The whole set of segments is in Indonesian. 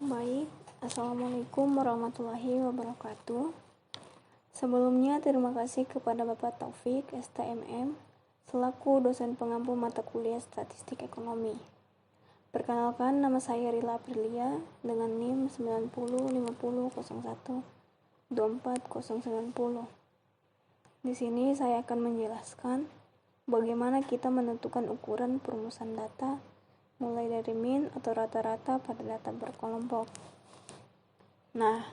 Baik, Assalamualaikum warahmatullahi wabarakatuh. Sebelumnya terima kasih kepada Bapak Taufik, STMM, selaku dosen pengampu mata kuliah Statistik Ekonomi. Perkenalkan, nama saya Rila Aprilia dengan NIM 905001 Di sini saya akan menjelaskan bagaimana kita menentukan ukuran perumusan data mulai dari min atau rata-rata pada data berkelompok. Nah,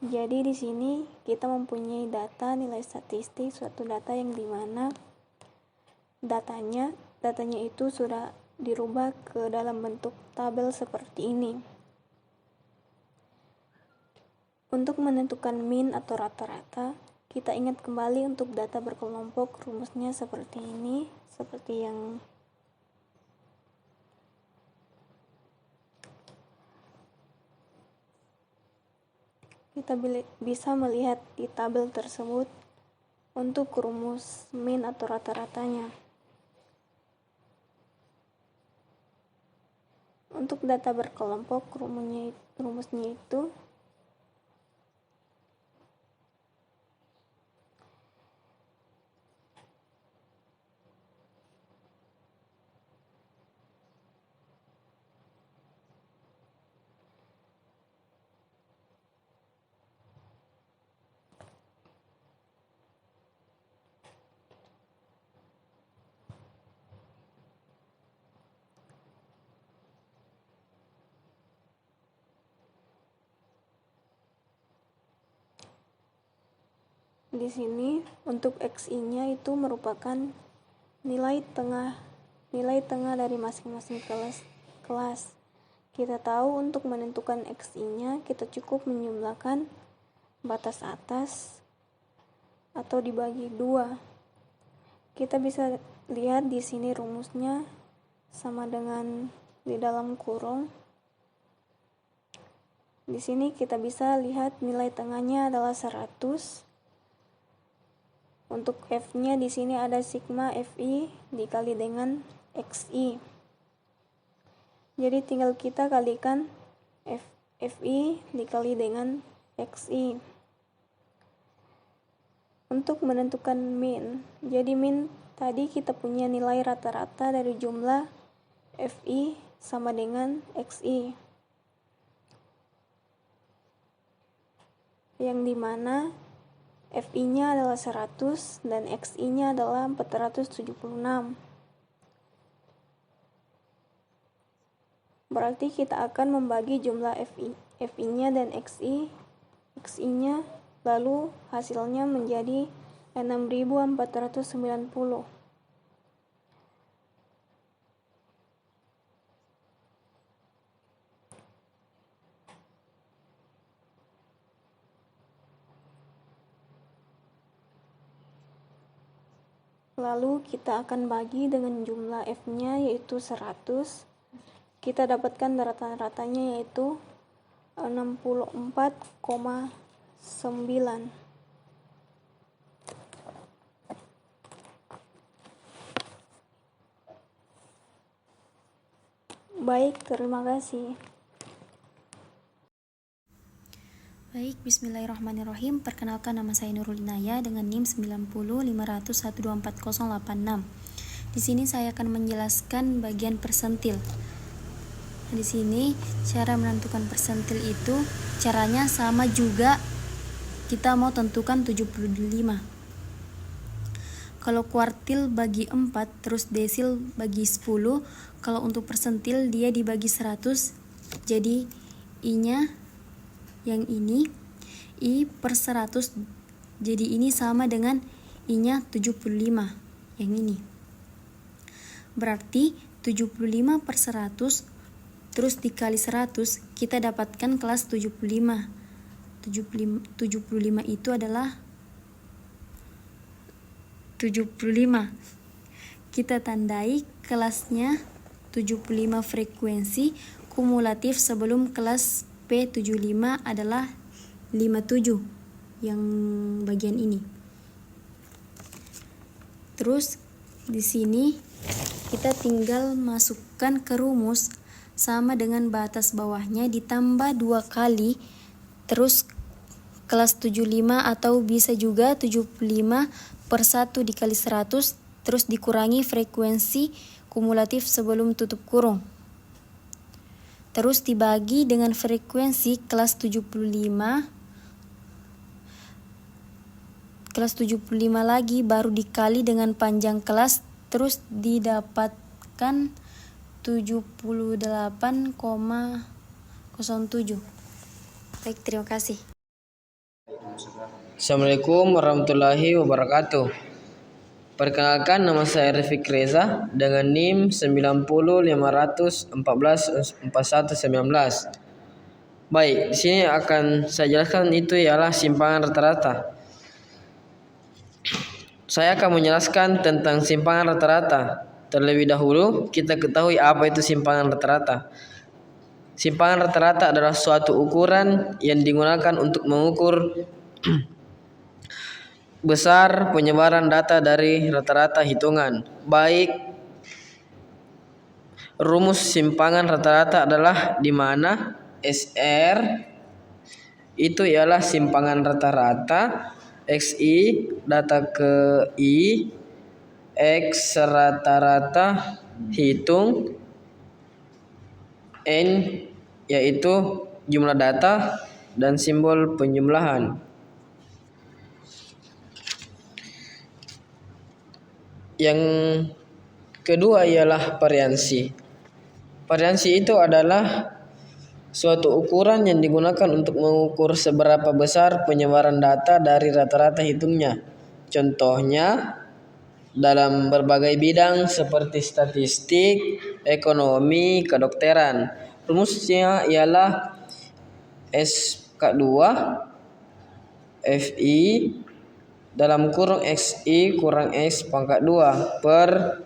jadi di sini kita mempunyai data nilai statistik, suatu data yang dimana datanya itu sudah dirubah ke dalam bentuk tabel seperti ini. Untuk menentukan min atau rata-rata, kita ingat kembali untuk data berkelompok, rumusnya seperti ini, seperti yang kita bisa melihat di tabel tersebut untuk rumus min atau rata-ratanya. Untuk data berkelompok, rumusnya itu di sini untuk XI-nya itu merupakan nilai tengah dari masing-masing kelas. Kita tahu untuk menentukan XI-nya kita cukup menjumlahkan batas atas atau dibagi 2. Kita bisa lihat di sini rumusnya sama dengan di dalam kurung. Di sini kita bisa lihat nilai tengahnya adalah 100. Untuk F-nya di sini ada sigma FI dikali dengan XI. Jadi tinggal kita kalikan FI dikali dengan XI. Untuk menentukan min, jadi min tadi kita punya nilai rata-rata dari jumlah FI sama dengan XI. Yang dimana FI-nya adalah 100 dan XI-nya adalah 476. Berarti kita akan membagi jumlah FI-nya dan XI-nya, lalu hasilnya menjadi 6490. Lalu kita akan bagi dengan jumlah F-nya yaitu 100. Kita dapatkan rata-ratanya yaitu 64,9. Baik, terima kasih. Baik, bismillahirrahmanirrahim. Perkenalkan, nama saya Nurul Inaya dengan NIM 905001248086. Di sini saya akan menjelaskan bagian persentil. Di sini cara menentukan persentil itu caranya sama juga, kita mau tentukan 75. Kalau kuartil bagi 4, terus desil bagi 10. Kalau untuk persentil dia dibagi 100, jadi I-nya yang ini I per 100, jadi ini sama dengan I-nya 75 yang ini. Berarti 75 per 100 terus dikali 100, kita dapatkan kelas 75 itu adalah 75. Kita tandai kelasnya 75 frekuensi kumulatif sebelum kelas P75 adalah 57 yang bagian ini. Terus di sini kita tinggal masukkan ke rumus sama dengan batas bawahnya ditambah 2 kali, terus kelas 75 atau bisa juga 75 per 1 dikali 100, terus dikurangi frekuensi kumulatif sebelum tutup kurung. Terus dibagi dengan frekuensi kelas 75 lagi, baru dikali dengan panjang kelas, terus didapatkan 78,07. Baik, terima kasih. Assalamualaikum warahmatullahi wabarakatuh. Perkenalkan, nama saya Rafiq Reza dengan NIM 90.514.4119. Baik, di sini akan saya jelaskan itu ialah simpangan rata-rata. Saya akan menjelaskan tentang simpangan rata-rata. Terlebih dahulu, kita ketahui apa itu simpangan rata-rata. Simpangan rata-rata adalah suatu ukuran yang digunakan untuk mengukur besar penyebaran data dari rata-rata hitungan. Baik, rumus simpangan rata-rata adalah di mana SR itu ialah simpangan rata-rata, XI data ke I, X rata-rata hitung, N yaitu jumlah data, dan simbol penjumlahan. Yang kedua ialah variansi. Variansi itu adalah suatu ukuran yang digunakan untuk mengukur seberapa besar penyebaran data dari rata-rata hitungnya. Contohnya dalam berbagai bidang seperti statistik, ekonomi, kedokteran. Rumusnya ialah SK2 FI dalam kurung XI kurang X pangkat 2 per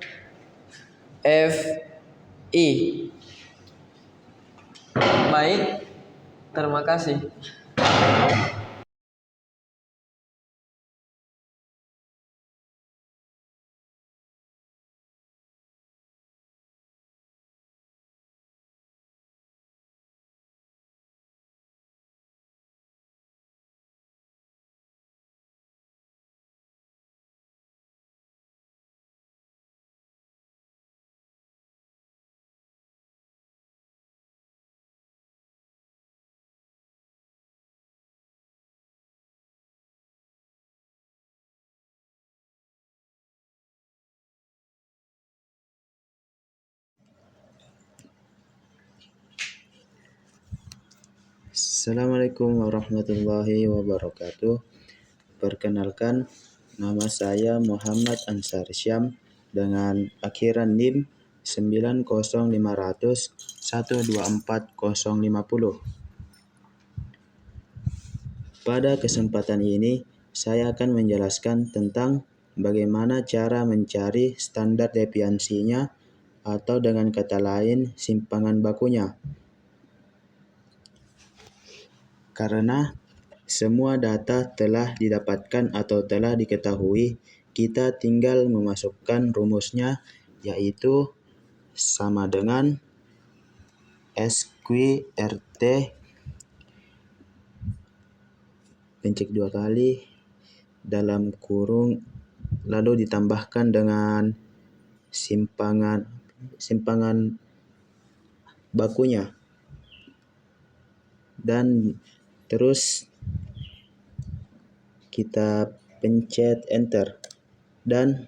FI. Baik, terima kasih. Assalamualaikum warahmatullahi wabarakatuh. Perkenalkan, nama saya Muhammad Ansar Syam dengan akhiran NIM 90.500.124.050. Pada kesempatan ini, saya akan menjelaskan tentang bagaimana cara mencari standar deviansinya atau dengan kata lain simpangan bakunya. Karena semua data telah didapatkan atau telah diketahui, kita tinggal memasukkan rumusnya, yaitu sama dengan SQRT pencet 2 kali dalam kurung lalu ditambahkan dengan simpangan bakunya, dan terus kita pencet enter dan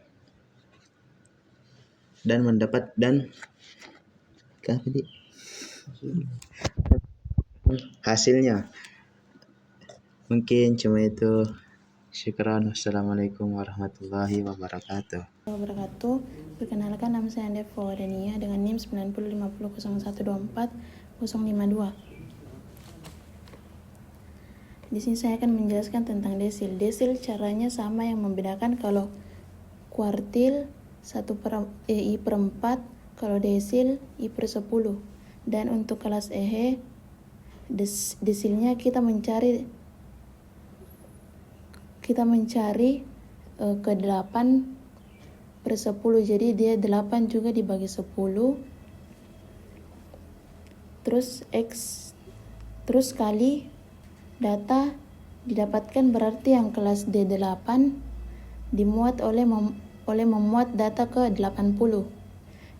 hasilnya. Mungkin cuma itu. Syukran. Wassalamualaikum warahmatullahi wabarakatuh. Perkenalkan, nama saya Ande Fawadania dengan NIM 90.50.124.052. Di sini saya akan menjelaskan tentang desil. Desil caranya sama, yang membedakan kalau kuartil 1/I/4, kalau desil I/10. Dan untuk kelas EH, desilnya kita mencari ke 8/10. Jadi dia 8 juga dibagi 10 terus terus kali data didapatkan, berarti yang kelas D8 dimuat oleh memuat data ke 80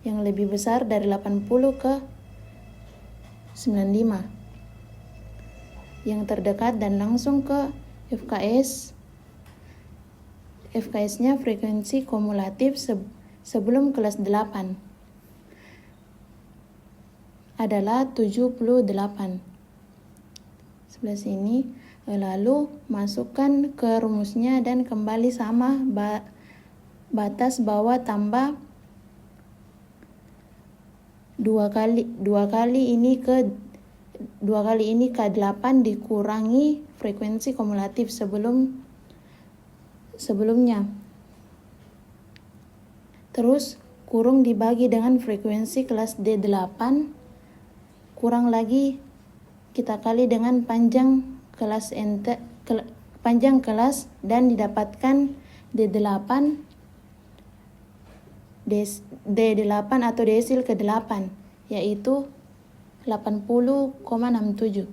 yang lebih besar dari 80 ke 95 yang terdekat, dan langsung ke FKS-nya frekuensi kumulatif sebelum kelas 8 adalah 78. Sebelah sini. Lalu masukkan ke rumusnya dan kembali sama batas bawah tambah 2 kali ini K8 dikurangi frekuensi kumulatif sebelumnya. Terus kurung dibagi dengan frekuensi kelas D8, kurang lagi kita kali dengan panjang kelas dan didapatkan D8 atau desil ke-8, yaitu 80,67.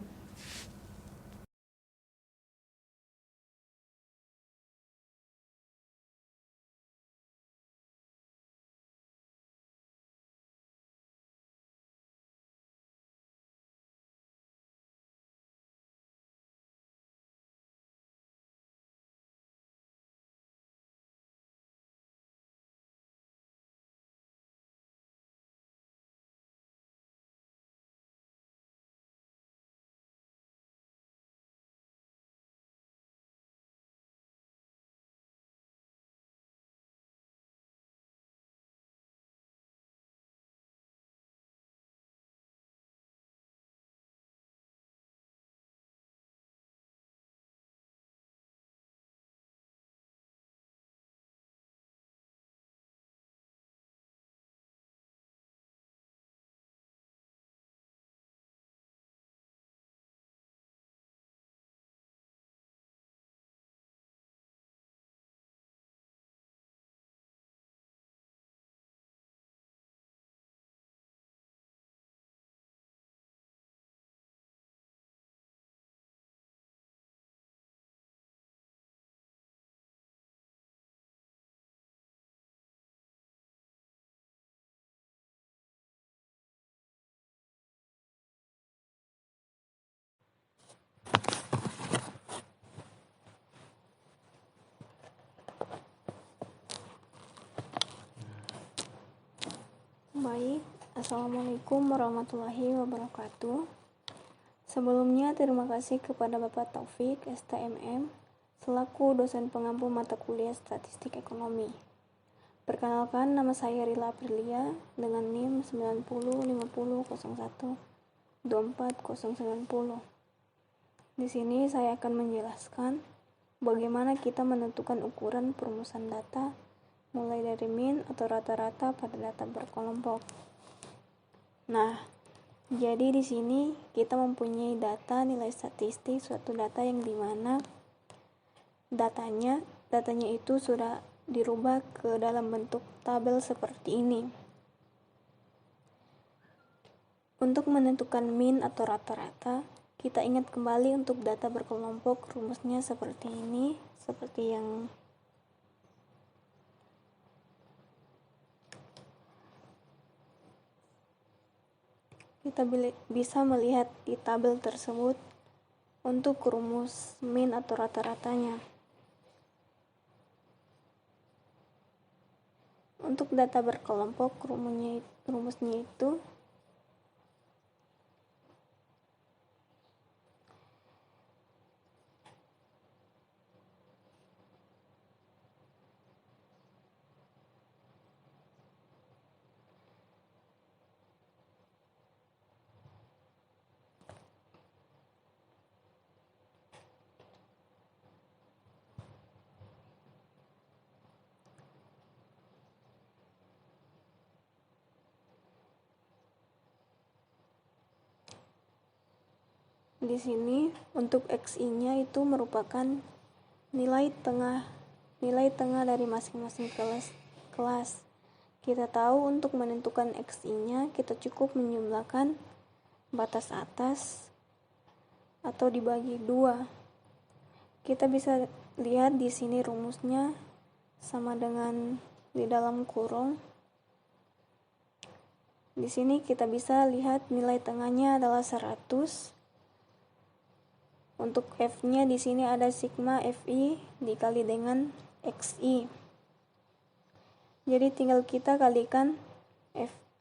Baik, Assalamualaikum warahmatullahi wabarakatuh. Sebelumnya terima kasih kepada Bapak Taufik, STMM, selaku dosen pengampu mata kuliah Statistik Ekonomi. Perkenalkan, nama saya Rila Aprilia dengan NIM 9050012490. Di sini saya akan menjelaskan bagaimana kita menentukan ukuran perumusan data mulai dari min atau rata-rata pada data berkelompok. Nah, jadi di sini kita mempunyai data nilai statistik, suatu data yang dimana datanya itu sudah dirubah ke dalam bentuk tabel seperti ini. Untuk menentukan min atau rata-rata, kita ingat kembali untuk data berkelompok rumusnya seperti ini, seperti yang kita bisa melihat di tabel tersebut untuk rumus min atau rata-ratanya. Untuk data berkelompok rumusnya itu di sini untuk XI-nya itu merupakan nilai tengah dari masing-masing kelas. Kita tahu untuk menentukan XI-nya kita cukup menjumlahkan batas atas atau dibagi 2. Kita bisa lihat di sini rumusnya sama dengan di dalam kurung. Di sini kita bisa lihat nilai tengahnya adalah 100. Untuk F-nya di sini ada sigma Fi dikali dengan Xi. Jadi tinggal kita kalikan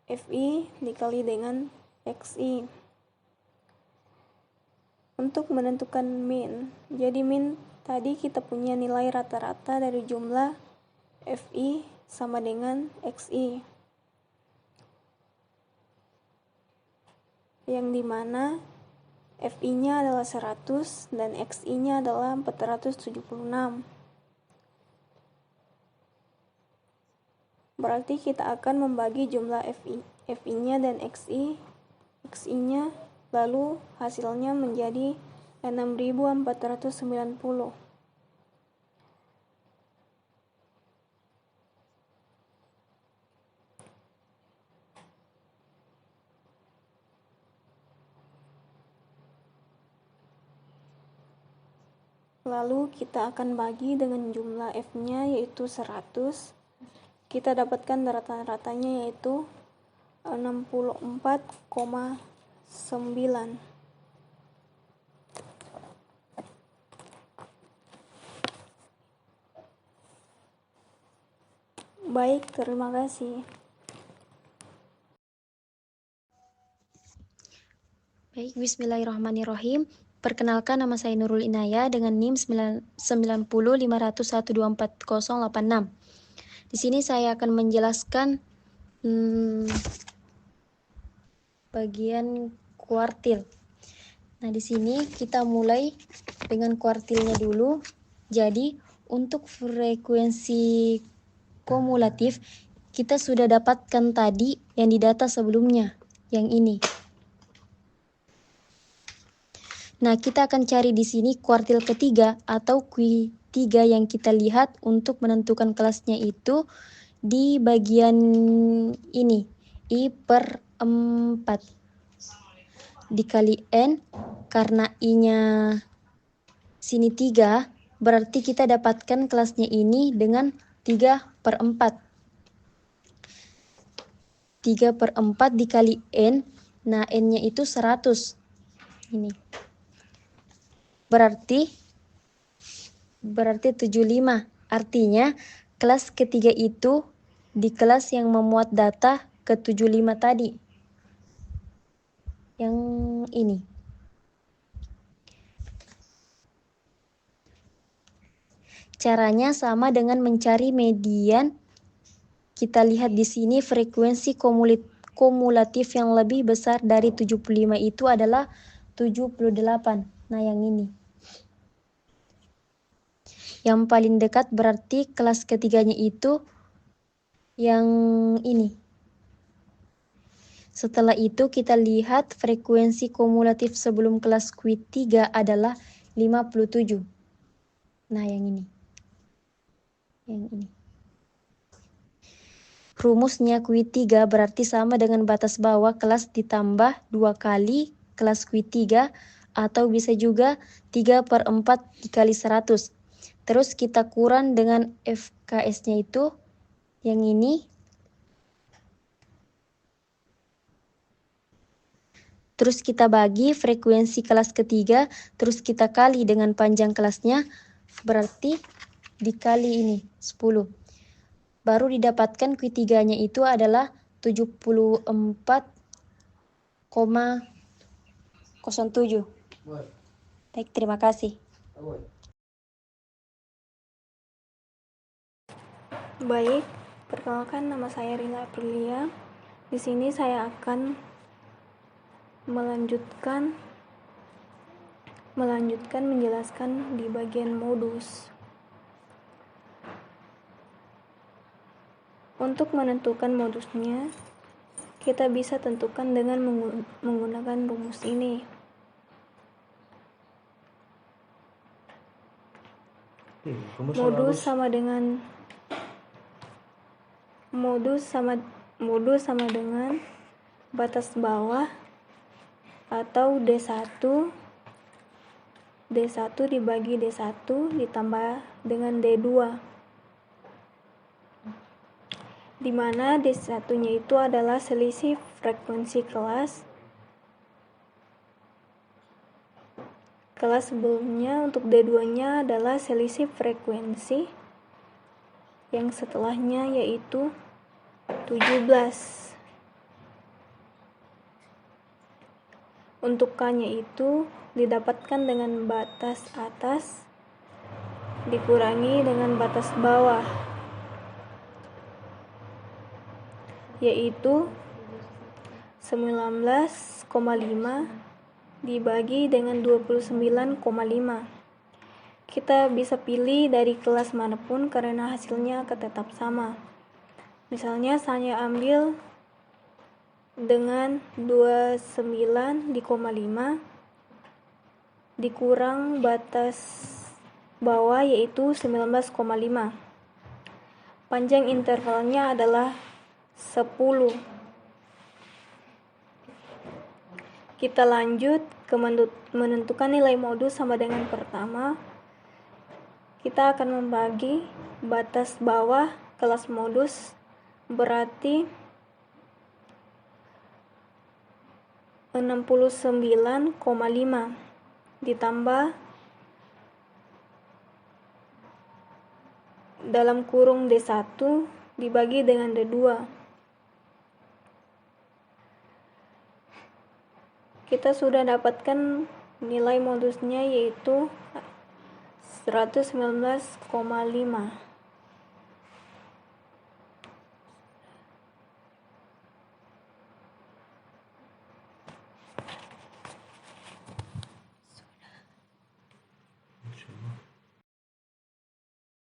Fi dikali dengan Xi. Untuk menentukan min, jadi min tadi kita punya nilai rata-rata dari jumlah Fi sama dengan Xi, yang dimana Fi-nya adalah 100 dan Xi-nya adalah 476. Berarti kita akan membagi jumlah Fi-nya dan Xi-nya, lalu hasilnya menjadi 6490. Lalu kita akan bagi dengan jumlah F-nya yaitu 100. Kita dapatkan rata-ratanya yaitu 64,9. Baik, terima kasih. Baik, bismillahirrahmanirrahim. Perkenalkan, nama saya Nurul Inaya dengan NIM 905001244086. Di sini saya akan menjelaskan bagian kuartil. Nah, di sini kita mulai dengan kuartilnya dulu. Jadi, untuk frekuensi kumulatif kita sudah dapatkan tadi yang di data sebelumnya, yang ini. Nah, kita akan cari di sini kuartil ketiga atau Q3 yang kita lihat untuk menentukan kelasnya itu di bagian ini, I/4 dikali N, karena I-nya sini 3, berarti kita dapatkan kelasnya ini dengan 3/4. 3/4 dikali N, nah N-nya itu 100. Ini. Berarti 75. Artinya kelas ketiga itu di kelas yang memuat data ke 75 tadi. Yang ini. Caranya sama dengan mencari median. Kita lihat di sini frekuensi kumulatif yang lebih besar dari 75 itu adalah 78. Nah, yang ini. Yang paling dekat berarti kelas ketiganya itu yang ini. Setelah itu kita lihat frekuensi kumulatif sebelum kelas Q3 adalah 57. Nah, yang ini. Yang ini. Rumusnya Q3 berarti sama dengan batas bawah kelas ditambah 2 kali kelas Q3, atau bisa juga 3/4 dikali 100. Terus kita kurang dengan FKS-nya itu yang ini. Terus kita bagi frekuensi kelas ketiga, terus kita kali dengan panjang kelasnya, berarti dikali ini 10. Baru didapatkan Q3-nya itu adalah 74,07. Baik, terima kasih. Baik, perkenalkan, nama saya Rina Aprilia. Di sini saya akan melanjutkan menjelaskan di bagian modus. Untuk menentukan modusnya, kita bisa tentukan dengan menggunakan rumus ini. Modus sama dengan batas bawah atau D1 dibagi D1 ditambah dengan D2, di mana D1-nya itu adalah selisih frekuensi kelas sebelumnya. Untuk D2-nya adalah selisih frekuensi yang setelahnya, yaitu 17. Untuk K-nya itu didapatkan dengan batas atas dikurangi dengan batas bawah, yaitu 19,5 dibagi dengan 29,5. Kita bisa pilih dari kelas manapun karena hasilnya akan tetap sama. Misalnya saya ambil dengan 29,5 dikurang batas bawah, yaitu 19,5. Panjang intervalnya adalah 10. Kita lanjut ke menentukan nilai modus sama dengan pertama. Kita akan membagi batas bawah kelas modus, berarti 69,5 ditambah dalam kurung D1 dibagi dengan D2. Kita sudah dapatkan nilai modusnya, yaitu 119,5.